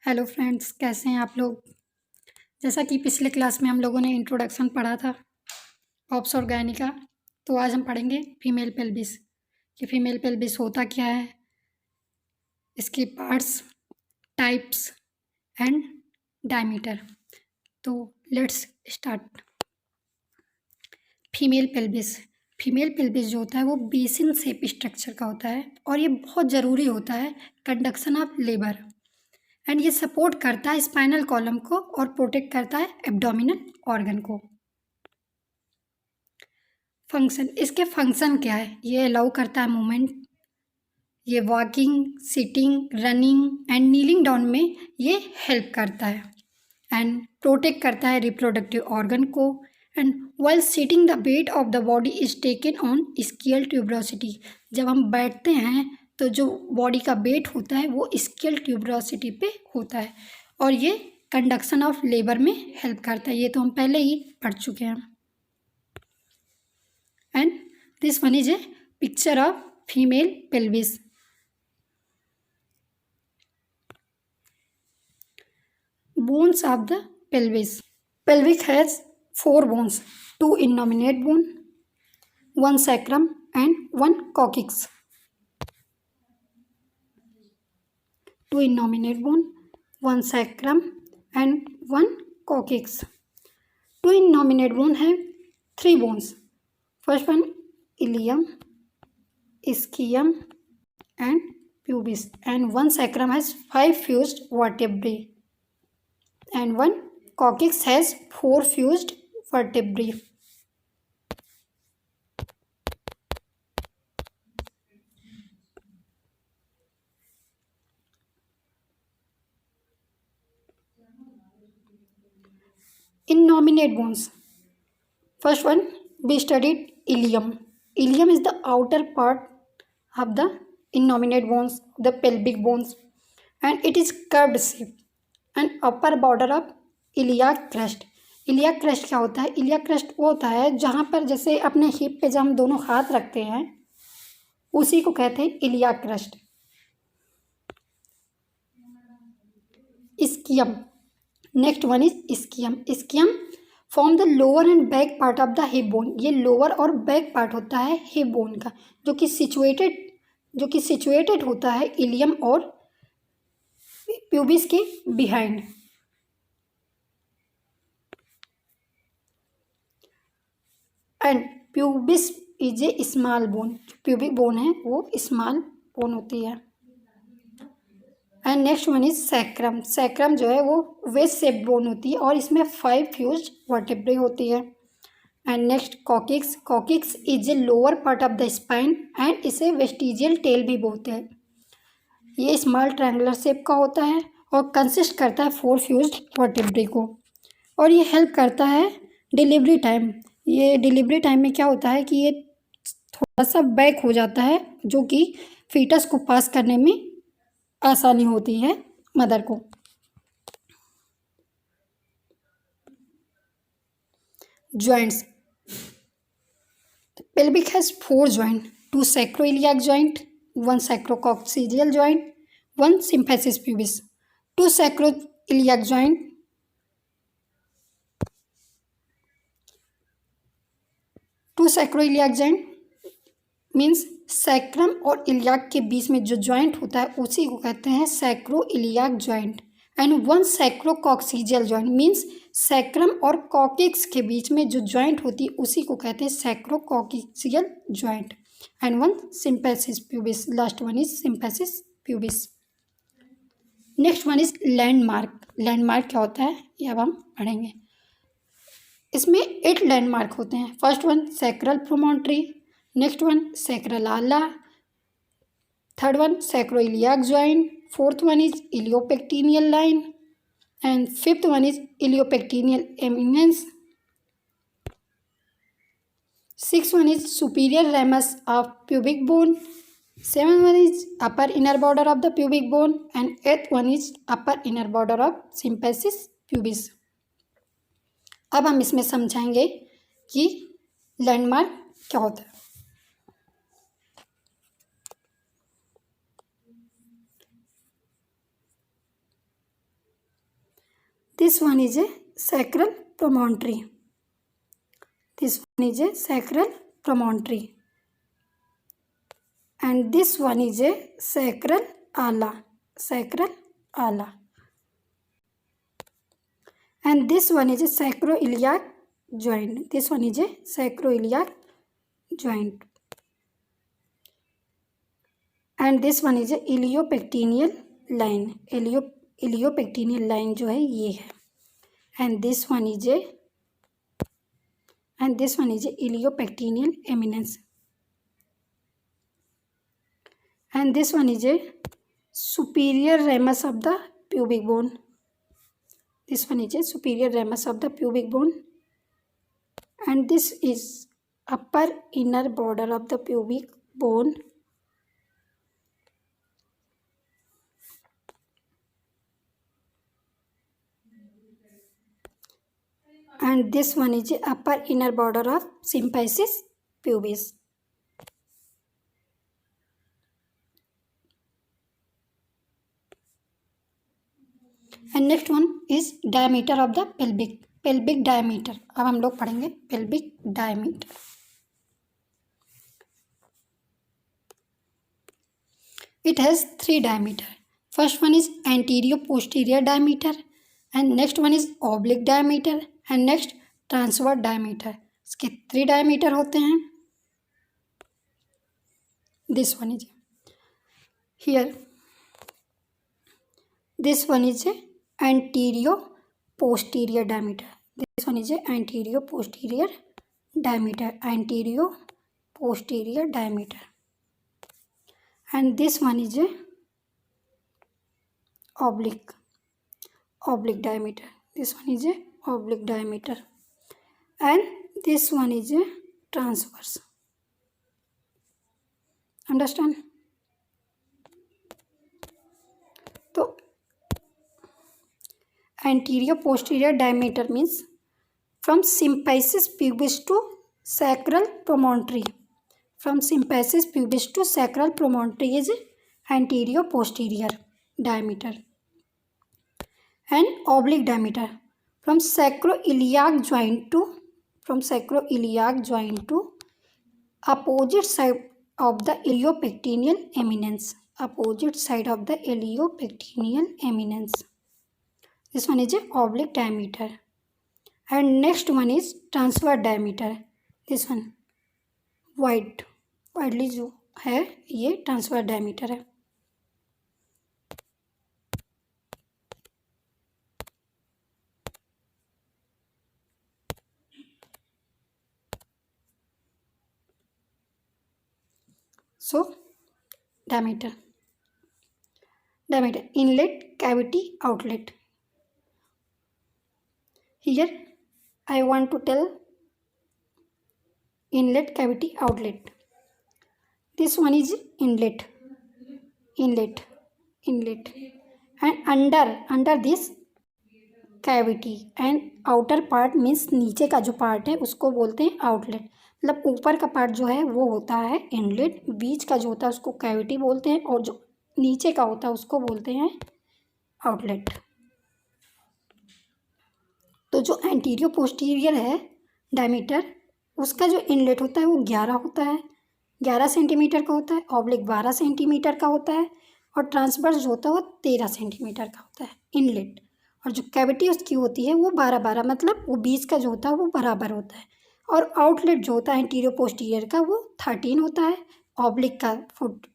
Hello friends, कैसे हैं आप लोग। जैसा कि पिछले क्लास में हम लोगों ने इंट्रोडक्शन पढ़ा था ऑब्स और गायनी का, तो आज हम पढ़ेंगे फीमेल पेल्विस कि फीमेल पेल्विस होता क्या है, इसके पार्ट्स, टाइप्स एंड डायमीटर। तो let's start. Female pelvis female pelvis जो होता है वो बेसिन शेप स्ट्रक्चर का होता है और ये बहुत ज़रूरी होता है कंडक्शन ऑफ लेबर। एंड ये सपोर्ट करता है स्पाइनल कॉलम को और प्रोटेक्ट करता है एब्डोमिनल ऑर्गन को। इसके फंक्शन क्या है, ये अलाउ करता है मूवमेंट, ये walking, sitting, running and kneeling down में ये हेल्प करता है एंड प्रोटेक्ट करता है रिप्रोडक्टिव ऑर्गन को। And while sitting the weight of the body is taken on scale tuberosity. जब हम बैठते हैं तो जो बॉडी का वेट होता है वो स्केल ट्यूबरोसिटी पे होता है और ये कंडक्शन ऑफ लेबर में हेल्प करता है। ये तो हम पहले ही पढ़ चुके हैं। And this one is a picture of female pelvis. Bones of the pelvis. Pelvic has 4 bones, 2 innominate bone, 1 sacrum and 1 coccyx. 2 innominate bone, 1 sacrum and 1 coccyx. 2 innominate bone have 3 bones. First one ilium, ischium and pubis, and 1 sacrum has 5 fused vertebrae and 1 coccyx has 4 fused vertebrae. Innominate bones. First one we studied ilium. Ilium is the outer part of the innominate bones, the pelvic bones, and it is curved shape and upper border of iliac crest. Iliac crust क्या होता है? Iliac crust वो होता है जहाँ पर जैसे अपने हिप पे जब हम दोनों हाथ रखते हैं उसी को कहते हैं iliac crust. Ischium, next one is ischium. Ischium form the lower and back part of the hip bone. ये लोअर और बैक पार्ट होता है हिप बोन का जो कि सिचुएटेड होता है इलियम और प्यूबिस के behind. And pubis is a small bone. Pubic bone है वो स्मॉल बोन होती है। And next one is sacrum. Sacrum जो है वो वेस्ट शेप बोन होती है और इसमें 5 फ्यूज्ड वर्टेब्रे होती है। And next coccyx. Coccyx is a lower part of the spine and इसे वेस्टिजियल टेल भी बोलते हैं। ये स्मॉल ट्रायंगुलर शेप का होता है और कंसिस्ट करता है 4 फ्यूज्ड वर्टेब्रे को और ये हेल्प करता है डिलीवरी टाइम। ये डिलीवरी टाइम में क्या होता है कि ये थोड़ा सा बैक हो जाता है जो कि फीटस को पास करने में आसानी होती है मदर को। Joints. Pelvic has 4 joint, 2 sacroiliac joint, 1 sacrococcygeal joint, 1 symphysis pubis. 2 sacroiliac joint, 2 sacroiliac joint means sacrum और इलियाक के बीच में जो जॉइंट होता है उसी को कहते हैं sacroiliac joint. And 1 sacrococcygeal joint means sacrum और कॉकिक्स के बीच में जो जॉइंट होती है उसी को कहते हैं sacrococcygeal joint. And 1 symphysis pubis, last one is symphysis pubis. Next one is landmark. Landmark क्या होता है ये अब हम पढ़ेंगे। इसमें 8 लैंडमार्क होते हैं। First one sacral promontory, next one sacral ala, third one sacroiliac joint, fourth one is iliopectineal line and fifth one is iliopectineal eminence, six one is superior ramus of pubic bone, seven one is upper inner border of the pubic bone and eighth one is upper inner border of symphysis pubis. अब हम इसमें समझाएंगे कि landmark क्या होता है। This one is a sacral promontory. This one is a sacral promontory. And this one is a sacral ala. Sacral ala. And this one is a sacroiliac joint. This one is a sacroiliac joint. And this one is a iliopectineal line. Iliopectineal line जो है ये है. And this one is a iliopectineal eminence. And this one is a superior ramus of the pubic bone. This one is a superior ramus of the pubic bone. And this is upper inner border of the pubic bone. And this one is the upper inner border of symphysis pubis. And next one is diameter of the pelvic diameter. अब हम लोग पढ़ेंगे pelvic diameter. It has 3 diameter. First one is anterior posterior diameter, and next one is oblique diameter, and next transverse diameter. इसके 3 diameter होते हैं. This one is here. This one is a anterior posterior diameter. This one is a anterior posterior diameter. Anterior posterior diameter. And this one is a oblique diameter. This one is a oblique diameter. And this one is a transverse. Understand? So anterior posterior diameter means from symphysis pubis to sacral promontory. From symphysis pubis to sacral promontory is anterior posterior diameter. And oblique diameter from sacroiliac joint to opposite side of the iliopectineal eminence. Opposite side of the iliopectineal eminence. This one is a oblique diameter. And next one is transverse diameter. This one widely जो है ये transfer diameter है. So diameter inlet cavity outlet. Here I want to tell inlet cavity outlet. This one is inlet, and under this cavity and outer part means नीचे का जो part है उसको बोलते हैं आउटलेट. मतलब ऊपर का पार्ट जो है वो होता है इनलेट, बीच का जो होता है उसको कैविटी बोलते हैं, और जो नीचे का होता है उसको बोलते हैं आउटलेट. तो जो एंटीरियर पोस्टीरियर है डायमीटर, उसका जो इनलेट होता है वो 11 होता है, 11 सेंटीमीटर का होता है. ऑब्लिक 12 सेंटीमीटर का होता है. और ट्रांसवर्स जो होता है वो 13 सेंटीमीटर का होता है इनलेट. और जो कैविटी उसकी होती है वो 12 मतलब वो बीच का जो होता है वो बराबर होता है. और आउटलेट जो होता है एंटीरियर पोस्टीरियर का वो 13 होता है, ऑब्लिक का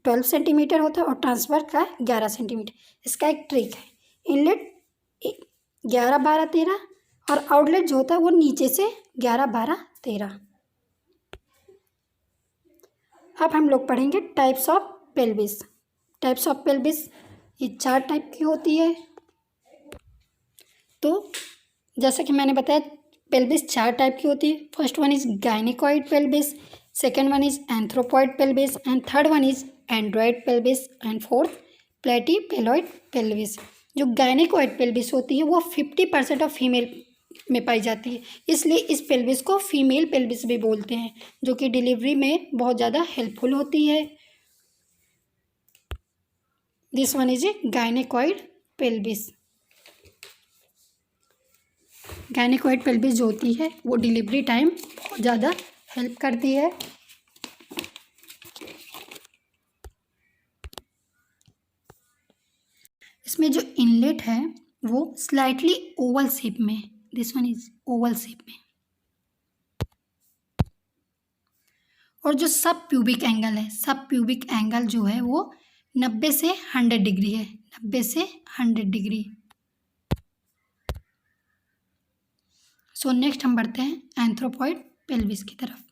12 सेंटीमीटर होता है और ट्रांसवर्स का 11 सेंटीमीटर. इसका एक ट्रिक है, इनलेट 11, 12, 13 और आउटलेट जो होता है वो नीचे से 11, 12, 13. अब हम लोग पढ़ेंगे types of pelvis. Types of pelvis ये 4 टाइप की होती है. तो जैसा कि मैंने बताया पेल्विस 4 टाइप की होती है. First one is gynaecoid pelvis, second one is anthropoid pelvis, and third one is Android pelvis, and fourth platypelloid pelvis. जो गायनेकॉइड पेल्विस होती है वो 50% ऑफ फीमेल में पाई जाती है, इसलिए इस पेल्विस को फीमेल पेल्विस भी बोलते हैं, जो कि डिलीवरी में बहुत ज़्यादा हेल्पफुल होती है. This one is a gynaecoid pelvis. गायनेकोइड pelvis जो होती है वो डिलीवरी टाइम बहुत ज़्यादा हेल्प करती है। इसमें जो इनलेट है वो स्लाइटली ओवल शेप में, this one is Oval shape में। और जो सब प्यूबिक एंगल है, सब प्यूबिक एंगल जो है वो 90 से 100 डिग्री है, 90 से 100 डिग्री। सो नेक्स्ट हम बढ़ते हैं एंथ्रोपॉइड पेल्विस की तरफ।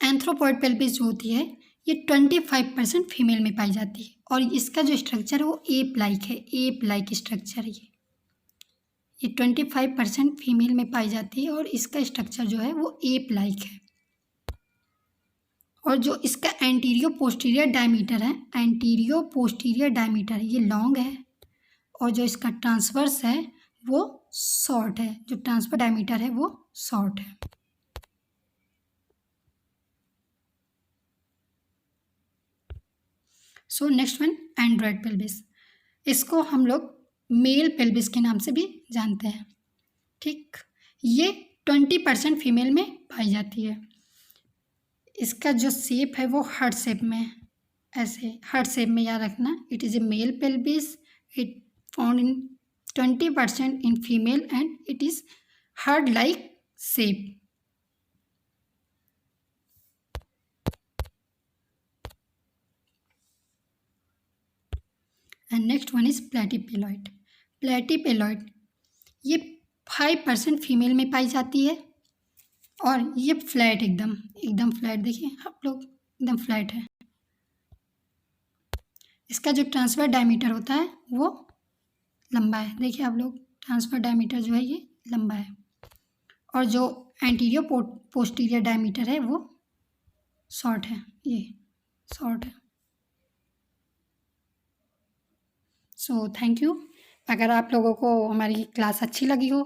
एंथ्रोपॉइड पेल्विस जो होती है ये 25% फीमेल में पाई जाती है और इसका जो स्ट्रक्चर है वो एप लाइक है, एप लाइक स्ट्रक्चर है। ये 25% फीमेल में पाई जाती है और इसका स्ट्रक्चर जो है वो एप लाइक है। और जो इसका एंटीरियो पोस्टीरियर डायमीटर है, एंटीरियो पोस्टीरियर डायमीटर ये लॉन्ग है और जो इसका ट्रांसवर्स है वो शॉर्ट है, जो ट्रांसफर डायमीटर है वो शॉर्ट है। So next one Android pelvis, इसको हम लोग मेल पेल्विस के नाम से भी जानते हैं। ठीक, ये 20% फीमेल में पाई जाती है। इसका जो शेप है वो हार्ट शेप में, ऐसे हार्ट शेप में याद रखना। It is a male pelvis, it found in 20% in female and it is heart like shape. And next one is platypelloid. Platypelloid ये 5% फीमेल में पाई जाती है और ये फ्लैट, एकदम फ्लैट, देखिए आप लोग एकदम फ्लैट है। इसका जो ट्रांसफर डायमीटर होता है वो लंबा है, देखिए आप लोग ट्रांसफर डायमीटर जो है ये लंबा है और जो एंटीरियर पोस्टीरियर डायमीटर है वो शॉर्ट है, ये शॉर्ट है। So thank you. अगर आप लोगों को हमारी क्लास अच्छी लगी हो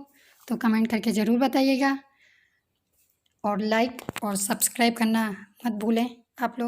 तो कमेंट करके ज़रूर बताइएगा और लाइक और सब्सक्राइब करना मत भूलें आप लोग।